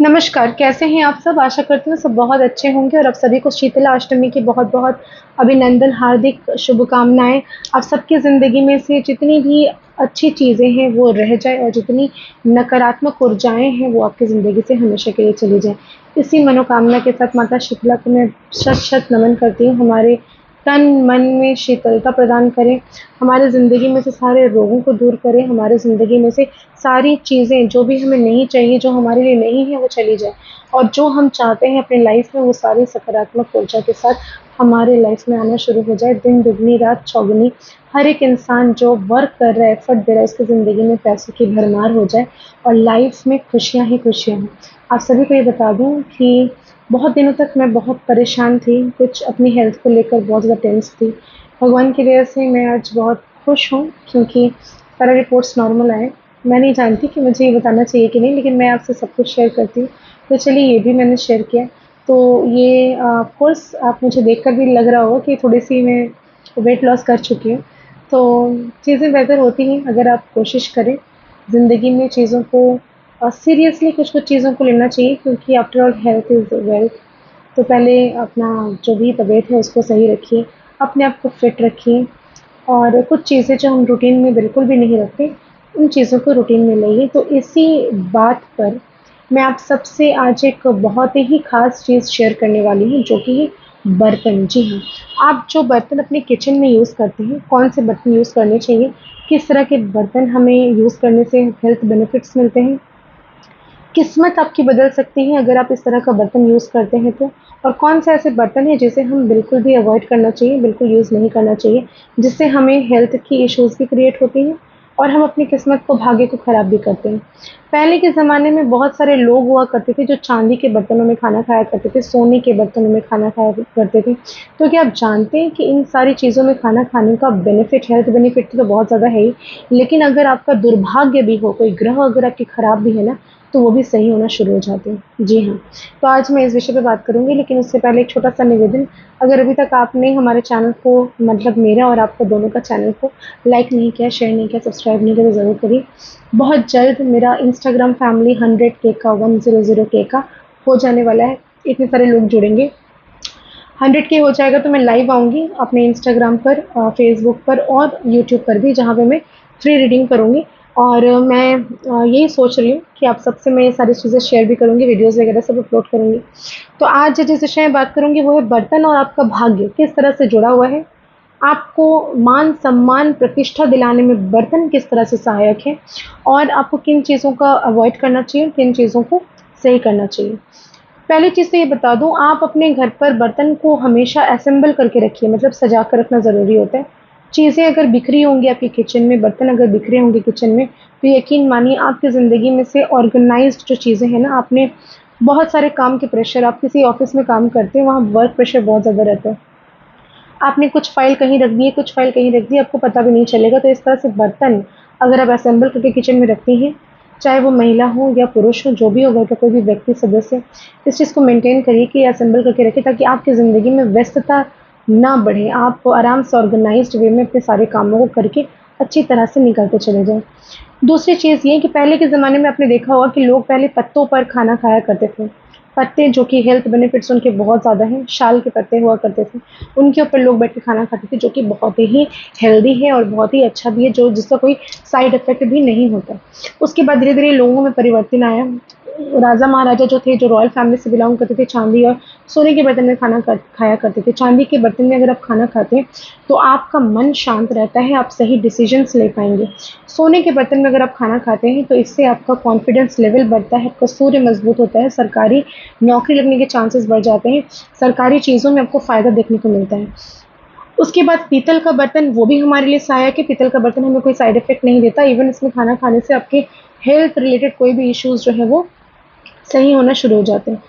नमस्कार, कैसे हैं आप सब? आशा करती हूँ सब बहुत अच्छे होंगे और आप सभी को शीतला अष्टमी की बहुत-बहुत अभिनंदन, हार्दिक शुभकामनाएँ। आप सबकी ज़िंदगी में से जितनी भी अच्छी चीज़ें हैं वो रह जाएँ और जितनी नकारात्मक ऊर्जाएँ हैं वो आपकी ज़िंदगी से हमेशा के लिए चली जाएँ। इसी मनोकामना के साथ माता शीतला को मैं शत-शत नमन करती हूँ। हमारे तन, मन में शीतलता प्रदान करें, हमारे ज़िंदगी में से सारे रोगों को दूर करें, हमारे ज़िंदगी में से सारी चीज़ें जो भी हमें नहीं चाहिए, जो हमारे लिए नहीं है वो चली जाए और जो हम चाहते हैं अपनी लाइफ में वो सारी सकारात्मक ऊर्जा के साथ हमारे लाइफ में आना शुरू हो जाए। दिन दुगनी रात चौगुनी, हर एक इंसान जो वर्क कर रहा है, एफर्ट दे रहा है, उसकी ज़िंदगी में पैसों की भरमार हो जाए और लाइफ में खुशियाँ ही खुशियाँ हों। आप सभी को ये बता दूँ कि बहुत दिनों तक मैं बहुत परेशान थी, कुछ अपनी हेल्थ को लेकर बहुत ज़्यादा टेंस थी। भगवान की दया से मैं आज बहुत खुश हूँ क्योंकि सारे रिपोर्ट्स नॉर्मल आए। मैं नहीं जानती कि मुझे ये बताना चाहिए कि नहीं, लेकिन मैं आपसे सब कुछ शेयर करती हूँ। तो चलिए ये भी मैंने शेयर किया। तो ये ऑफ़ कोर्स आप मुझे देखकर भी लग रहा होगा कि थोड़ी-सी मैं वेट लॉस कर चुकी हूँ। तो चीज़ें बेहतर होती हैं अगर आप कोशिश करें। ज़िंदगी में चीज़ों को सीरियसली कुछ-कुछ चीज़ों को लेना चाहिए क्योंकि after all health is wealth. तो पहले अपना जो भी तबीयत है उसको सही रखिए, अपने आप को फिट रखिए और कुछ चीज़ें जो हम रूटीन में बिल्कुल भी नहीं रखते, उन चीज़ों को रूटीन में लाइए। तो इसी बात पर मैं आप सबसे आज एक बहुत ही ख़ास चीज़ शेयर करने वाली हूँ, जो कि है बर्तन। जी हाँ, आप जो बर्तन अपने किचन में यूज़ करते हैं, कौन से बर्तन यूज़ करने चाहिए, किस तरह के बर्तन हमें यूज़ करने से हेल्थ बेनिफिट्स मिलते हैं, किस्मत आपकी बदल सकती है अगर आप इस तरह का बर्तन यूज़ करते हैं तो। और कौन से ऐसे बर्तन हैं जिसे हम बिल्कुल भी अवॉइड करना चाहिए, बिल्कुल यूज़ नहीं करना चाहिए, जिससे हमें हेल्थ की इश्यूज़ भी क्रिएट होती हैं और हम अपनी किस्मत को, भाग्य को ख़राब भी करते हैं। पहले के ज़माने में बहुत सारे लोग हुआ करते थे जो चांदी के बर्तनों में खाना खाया करते थे, सोने के बर्तनों में खाना खाया करते थे। तो क्या आप जानते हैं कि इन सारी चीज़ों में खाना खाने का बेनिफिट, हेल्थ बेनिफिट तो बहुत ज़्यादा है ही, लेकिन अगर आपका दुर्भाग्य भी हो, कोई ग्रह अगर आपके खराब भी है ना, तो वो भी सही होना शुरू हो जाते हैं। जी हाँ, तो आज मैं इस विषय पे बात करूँगी, लेकिन उससे पहले एक छोटा-सा निवेदन, अगर अभी तक आपने हमारे चैनल को, मतलब मेरा और आपका दोनों का चैनल को लाइक नहीं किया, शेयर नहीं किया, सब्सक्राइब नहीं किया तो ज़रूर करिए। बहुत जल्द मेरा इंस्टाग्राम फैमिली 100K का 100K का हो जाने वाला है, इतने सारे लोग जुड़ेंगे। 100K हो जाएगा तो मैं लाइव आऊँगी अपने इंस्टाग्राम पर, फ़ेसबुक पर और यूट्यूब पर भी, जहाँ पे मैं फ्री रीडिंग करूँगी और मैं यही सोच रही हूँ कि आप सबसे मैं ये सारी चीज़ें शेयर भी करूँगी, वीडियोज़ वगैरह सब अपलोड करूँगी। तो आज जिस विषय में बात करूँगी वो है बर्तन और आपका भाग्य किस तरह से जुड़ा हुआ है। आपको मान-सम्मान, प्रतिष्ठा दिलाने में बर्तन किस तरह से सहायक हैं और आपको किन चीज़ों का अवॉइड करना चाहिए, किन चीज़ों को सही करना चाहिए। पहली चीज़ तो ये बता दूँ, आप अपने घर पर बर्तन को हमेशा असेंबल करके रखिए, मतलब सजा कर रखना ज़रूरी होता है। चीज़ें अगर बिखरी होंगी आपके किचन में, बर्तन अगर बिखरे होंगे किचन में, तो यकीन मानिए आपकी ज़िंदगी में से ऑर्गनाइज़्ड जो चीज़ें हैं ना, आपने बहुत सारे काम के प्रेशर, आप किसी ऑफ़िस में काम करते हैं, वहाँ वर्क प्रेशर बहुत ज़्यादा रहता है। आपने कुछ फ़ाइल कहीं रख दी है, कुछ फ़ाइल कहीं रख दी, आपको पता भी नहीं चलेगा। तो इस तरह से बर्तन अगर आप असेंबल करके किचन में रखती हैं, चाहे वो महिला हो या पुरुष हो, जो भी हो, घर का कोई भी व्यक्ति सदस्य, इस चीज़ को मेंटेन करिए कि असेंबल करके रखें ताकि आपकी ज़िंदगी में व्यस्तता ना बढ़े। आप आराम से ऑर्गनाइज़्ड वे में अपने सारे कामों को करके अच्छी तरह से निकलते चले जाएँ। दूसरी चीज़ ये है कि पहले के ज़माने में आपने देखा होगा कि लोग पहले पत्तों पर खाना खाया करते थे। पत्ते जो कि हेल्थ बेनिफिट्स उनके बहुत ज़्यादा हैं, शाल के पत्ते हुआ करते थे। उनके ऊपर लोग बैठ के खाना खाते थे, जो कि बहुत ही हेल्दी है और बहुत ही अच्छा भी है, जो जिसका कोई साइड इफ़ेक्ट भी नहीं होता। उसके बाद धीरे-धीरे लोगों में परिवर्तन आया। राजा-महाराजा जो थे, जो रॉयल फैमिली से बिलॉन्ग करते थे, चांदी और सोने के बर्तन में खाना खाया करते थे। चांदी के बर्तन में अगर आप खाना खाते हैं, तो आपका मन शांत रहता है, आप सही डिसीज़न्स ले पाएँगे। सोने के बर्तन में अगर आप खाना खाते हैं, तो इससे आपका कॉन्फिडेंस लेवल बढ़ता है, आपका सूर्य मज़बूत होता है, सरकारी नौकरी लगने के चांसेस बढ़ जाते हैं, सरकारी चीज़ों में आपको फ़ायदा देखने को मिलता है। उसके बाद पीतल का बर्तन, वो भी हमारे लिए सहायक है। पीतल का बर्तन हमें कोई साइड इफ़ेक्ट नहीं देता, इवन इसमें खाना खाने से आपके हेल्थ रिलेटेड कोई भी इश्यूज़ जो हैं वो सही होना शुरू हो जाते हैं।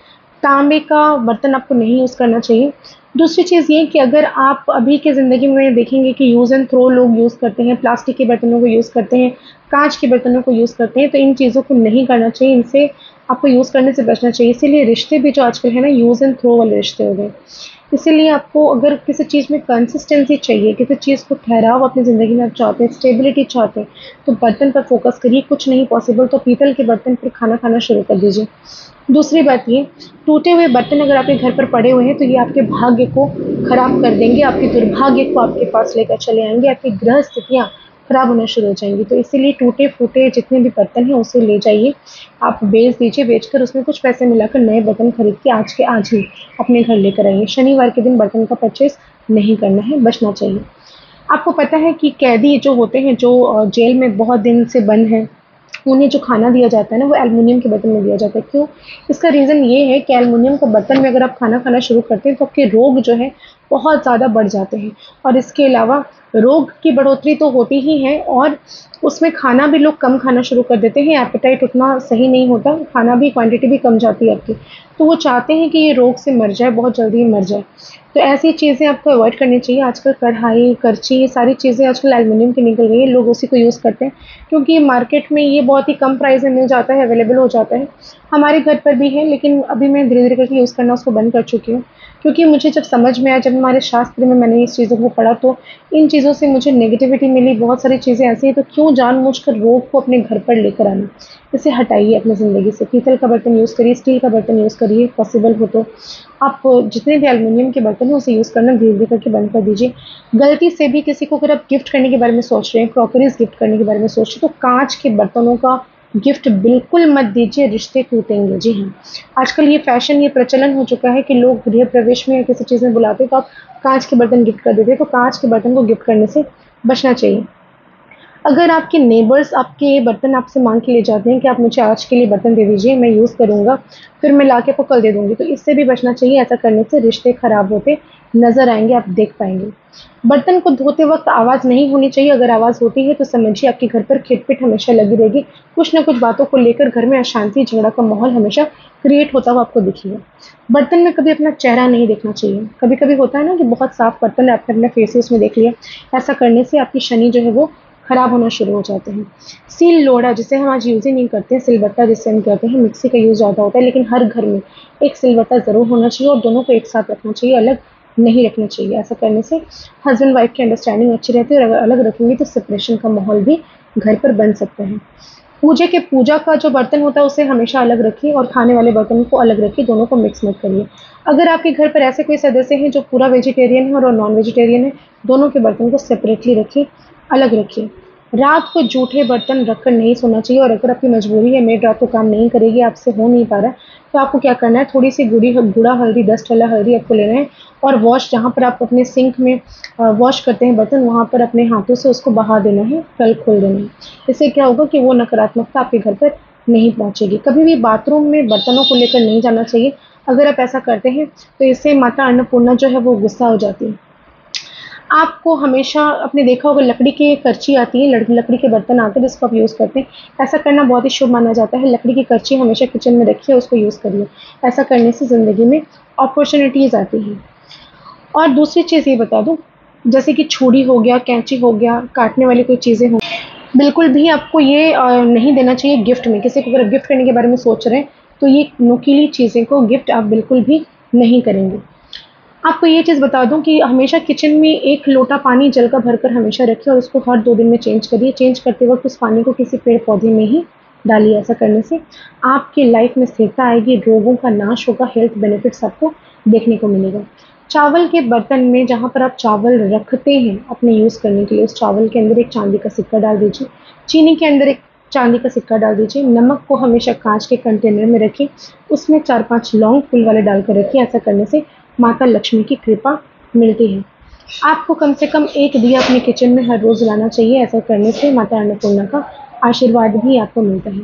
तांबे का बर्तन आपको नहीं यूज़ करना चाहिए। दूसरी चीज़ ये कि अगर आप अभी की ज़िंदगी में देखेंगे कि यूज़ एंड थ्रो लोग यूज़ करते हैं, प्लास्टिक के बर्तनों को यूज़ करते हैं, काँच के बर्तनों को यूज़ करते हैं, तो इन चीज़ों को नहीं करना चाहिए। इनसे आपको यूज़ करने से बचना चाहिए। इसीलिए रिश्ते भी जो आजकल है ना, यूज़ एंड थ्रो वाले रिश्ते हो गए। इसीलिए आपको अगर किसी चीज़ में कंसिस्टेंसी चाहिए, किसी चीज़ को ठहराव अपनी ज़िंदगी में आप चाहते हैं, स्टेबिलिटी चाहते हैं, तो बर्तन पर फ़ोकस करिए। कुछ नहीं पॉसिबल तो पीतल के बर्तन पर खाना खाना शुरू कर दीजिए। दूसरी बात ये, टूटे हुए बर्तन अगर आपके घर पर पड़े हुए हैं तो ये आपके भाग्य को खराब कर देंगे, आपके दुर्भाग्य को आपके पास लेकर चले आएँगे, आपकी ग्रह स्थितियाँ खराब होना शुरू हो जाएँगी। तो इसीलिए टूटे-फूटे जितने भी बर्तन हैं उसे ले जाइए, आप बेच दीजिए, बेचकर उसमें कुछ पैसे मिलाकर नए बर्तन खरीद के आज के आज ही अपने घर लेकर आइए। शनिवार के दिन बर्तन का परचेज़ नहीं करना है, बचना चाहिए। आपको पता है कि कैदी जो होते हैं, जो जेल में बहुत दिन से बंद हैं, उन्हें जो खाना दिया जाता है ना, वो एल्युमिनियम के बर्तन में दिया जाता है। क्यों? इसका रीज़न ये है कि एल्युमिनियम के बर्तन में अगर आप खाना खाना शुरू करते हैं तो आपके रोग जो है बहुत ज़्यादा बढ़ जाते हैं। और इसके अलावा रोग की बढ़ोतरी तो होती ही है, और उसमें खाना भी लोग कम खाना शुरू कर देते हैं, एपेटाइट उतना सही नहीं होता, खाना भी क्वांटिटी भी कम जाती है आपकी। तो वो चाहते हैं कि ये रोग से मर जाए, बहुत जल्दी मर जाए। तो ऐसी चीज़ें आपको अवॉइड करनी चाहिए। आजकल कढ़ाई, करछी, ये सारी चीज़ें आजकल एल्युमिनियम की निकल गई हैं, लोग उसी को यूज़ करते हैं क्योंकि मार्केट में ये बहुत ही कम प्राइस में मिल जाता है, अवेलेबल हो जाता है। हमारे घर पर भी है, लेकिन अभी मैं धीरे-धीरे करके यूज़ करना उसको बंद कर चुकी हूँ। क्योंकि मुझे जब समझ में आया, जब हमारे शास्त्र में मैंने इस चीज़ों को पढ़ा, तो इन चीज़ों से मुझे नेगेटिविटी मिली, बहुत सारी चीज़ें ऐसी हैं, तो क्यों जानबूझकर रोग को अपने घर पर लेकर आना। इसे हटाइए अपनी ज़िंदगी से। पीतल का बर्तन यूज़ करिए, स्टील का बर्तन यूज़ करिए, पॉसिबल हो तो। आप जितने भी एल्युमिनियम के बर्तन हैं उसे यूज़ करना धीरे-धीरे करके बंद कर दीजिए। गलती से भी किसी को अगर आप गिफ्ट करने के बारे में सोच रहे हैं, क्रॉकरीज़ गिफ्ट करने के बारे में सोच रहे हैं, तो काँच के बर्तनों का गिफ्ट बिल्कुल मत दीजिए, रिश्ते टूटेंगे। जी हाँ, आजकल ये फ़ैशन, ये प्रचलन हो चुका है कि लोग गृह प्रवेश में या किसी चीज़ में बुलाते हैं तो आप काँच के बर्तन गिफ्ट कर देते हैं, तो काँच के बर्तन को गिफ्ट करने से बचना चाहिए। अगर आपके नेबर्स आपके बर्तन आपसे माँग के ले जाते हैं कि आप मुझे आज के लिए बर्तन दे दीजिए, मैं यूज़ करूँगा, फिर मैं लाके आपको कल दे दूँगी, तो इससे भी बचना चाहिए। ऐसा करने से रिश्ते खराब होते नज़र आएँगे, आप देख पाएँगे। बर्तन को धोते वक़्त आवाज़ नहीं होनी चाहिए, अगर आवाज़ होती है तो समझिए आपके घर पर खिटपिट हमेशा लगी रहेगी। कुछ न कुछ बातों को लेकर घर में अशांति, झगड़ा का माहौल हमेशा क्रिएट होता हुआ आपको दिखेगा। बर्तन में कभी अपना चेहरा नहीं देखना चाहिए। कभी-कभी होता है ना कि बहुत साफ बर्तन है, आपने अपना फेस ही उसमें देख लिया। ऐसा करने से आपकी शनि जो है वो खराब होना शुरू हो जाते हैं। सील लोढ़ा जिसे हम आज यूज़ ही नहीं करते हैं, सिलबट्टा जिससे हम कहते हैं, मिक्सी का यूज़ ज़्यादा होता है, लेकिन हर घर में एक सिलबट्टा ज़रूर होना चाहिए और दोनों को एक साथ रखना चाहिए, अलग नहीं रखना चाहिए। ऐसा करने से हस्बैंड वाइफ की अंडरस्टैंडिंग अच्छी रहती है, और अगर अलग रखेंगे तो सेपरेशन का माहौल भी घर पर बन सकता है। पूजा का जो बर्तन होता है उसे हमेशा अलग रखिए और खाने वाले बर्तन को अलग रखिए, दोनों को मिक्स मत करिए। अगर आपके घर पर ऐसे कोई सदस्य हैं जो पूरा वेजिटेरियन है और नॉन वेजिटेरियन है, दोनों के बर्तन को सेपरेटली रखिए, अलग रखिए। रात को जूठे बर्तन रखकर नहीं सोना चाहिए, और अगर आपकी मजबूरी है, मेड रात को काम नहीं करेगी, आपसे हो नहीं पा रहा, तो आपको क्या करना है, थोड़ी-सी गुड़ा हल्दी, डस्ट वाला हल्दी आपको लेना है और वॉश, जहाँ पर आप अपने सिंक में वॉश करते हैं बर्तन, वहाँ पर अपने हाथों से उसको बहा देना है, कल खोल देना है। इससे क्या होगा कि वो नकारात्मकता आपके घर पर नहीं पहुँचेगी। कभी भी बाथरूम में बर्तनों को लेकर नहीं जाना चाहिए। अगर आप ऐसा करते हैं तो इससे माता अन्नपूर्णा जो है वो गुस्सा हो जाती है। आपको हमेशा, आपने देखा होगा लकड़ी की करची आती है, लकड़ी के बर्तन आते हैं जिसको आप यूज़ करते हैं, ऐसा करना बहुत ही शुभ माना जाता है। लकड़ी की करची हमेशा किचन में रखिए, उसको यूज़ करिए। ऐसा करने से ज़िंदगी में अपॉर्च्युनिटीज़ आती हैं। और दूसरी चीज़ ये बता दूँ, जैसे कि छुरी हो गया, कैंची हो गया, काटने वाली कोई चीज़ें हों, बिल्कुल भी आपको ये नहीं देना चाहिए गिफ्ट में। किसी को अगर गिफ्ट करने के बारे में सोच रहे हैं, तो ये नुकीली चीज़ें को गिफ्ट आप बिल्कुल भी नहीं करेंगे। आपको ये चीज़ बता दूँ कि हमेशा किचन में 1 लोटा पानी जल का भरकर हमेशा रखिए और उसको हर 2 दिन में चेंज करिए। चेंज करते वक़्त उस पानी को किसी पेड़-पौधे में ही डालिए। ऐसा करने से आपकी लाइफ़ में स्थिरता आएगी, रोगों का नाश होगा, हेल्थ बेनिफिट्स आपको देखने को मिलेगा। चावल के बर्तन में जहाँ पर आप चावल रखते हैं अपने यूज़ करने के लिए, उस चावल के अंदर एक चांदी का सिक्का डाल दीजिए। चीनी के अंदर एक चांदी का सिक्का डाल दीजिए। नमक को हमेशा काँच के कंटेनर में रखिए, उसमें 4-5 लौंग फूल वाले डालकर रखिए। ऐसा करने से माता लक्ष्मी की कृपा मिलती है। आपको कम से कम 1 दिया अपने किचन में हर रोज़ जलाना चाहिए। ऐसा करने से माता अन्नपूर्णा का आशीर्वाद भी आपको मिलता है।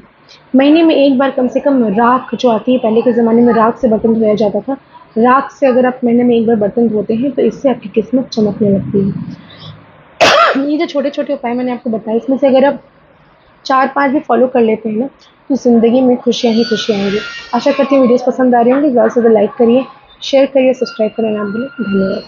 महीने में 1 बार कम से कम राख जो आती है, पहले के ज़माने में राख से बर्तन धोया जाता था। राख से अगर आप महीने में 1 बार बर्तन धोते हैं तो इससे आपकी किस्मत चमकने लगती है। ये जो छोटे-छोटे उपाय मैंने आपको बताए, इसमें से अगर आप 4-5 भी फॉलो कर लेते हैं ना, तो ज़िंदगी में खुशियाँ ही खुशियाँ आएँगी। आशा करती हूँ वीडियोज़ पसंद आ रही होंगी। ज़्यादा से ज़्यादा लाइक करिए, शेयर करिए, सब्सक्राइब करना ना भूलें। धन्यवाद।